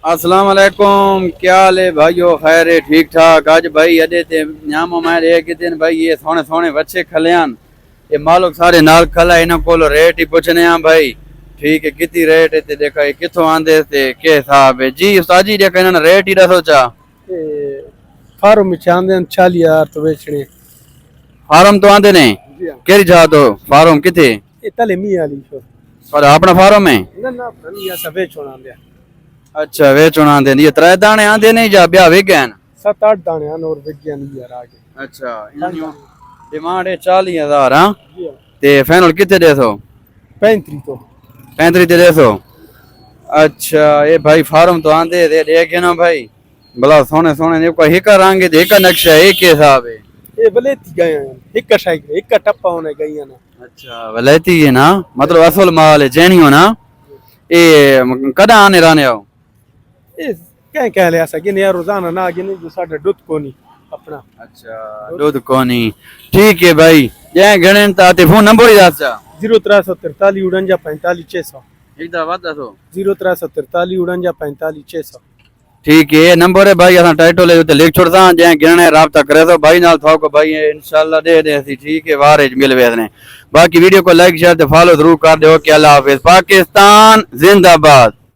अस्सलाम वालेकुम, क्या हाल है भाइयों? खैर है, ठीक ठाक। आज भाई अडे ते न्यामो मैं एक दिन भाई ये सोने सोने बच्चे खलियान ये मालिक सारे नाल खला इन्हों को रेट ही पूछने हैं भाई। ठीक है, कितनी रेट है ते देखा ये किथों आंदे ते के हिसाब है जी? उस्ताद जी देखा इन्होंने रेट ही दसो चा। फार्म में चांदे 40,000 तो बेचने। फार्म तो आंदे नहीं जी हाँ। केरी जा तो फार्म किथे? ये तले मी वाली शो पर अपना फार्म है? ना ना नहीं ऐसा बेचना आंदे। अच्छा वेचना आंदे ये त्रै दाने आंदे नहीं जा ब्याह वे गए? 7-8 दाने आन और विज्ञान यार आगे। अच्छा इन्होंने डिमांड है 40,000। हाँ जी हाँ। ते फाइनल कितने दे सो? 35 तो 35 दे सो। अच्छा ये भाई फार्म तो आंदे दे देख ना भाई भला सोने सोने ने कोई हिका रंग दे हिका नक्शा एक के हिसाब है। ये बलेती गए हैं एक साइकिल एक टप्पा होने गई है ना। अच्छा वलैती है ना, मतलब असल माल है जैनी हो ना। ये कदा आने राने आओ? ये क्या कह ले ऐसा कि यार रोजाना ना आगे नहीं जो साडे दुध को नहीं अपना। अच्छा दूध कोनी। ठीक है भाई जय गणन ताते फोन नंबर ही दस 0343 49 45 600 एक दफा दसो। 0343 49 45 600। ठीक है नंबर है भाई असा टाइटल है लिख छोड़दा जै गिरने राब्ता करे तो भाई नाल थाओ को भाई इंशाल्लाह दे दे सी। ठीक है वार मिल वेदने। बाकी वीडियो को लाइक शेयर ते फॉलो जरूर कर दो। के अल्लाह हाफिज। पाकिस्तान जिंदाबाद।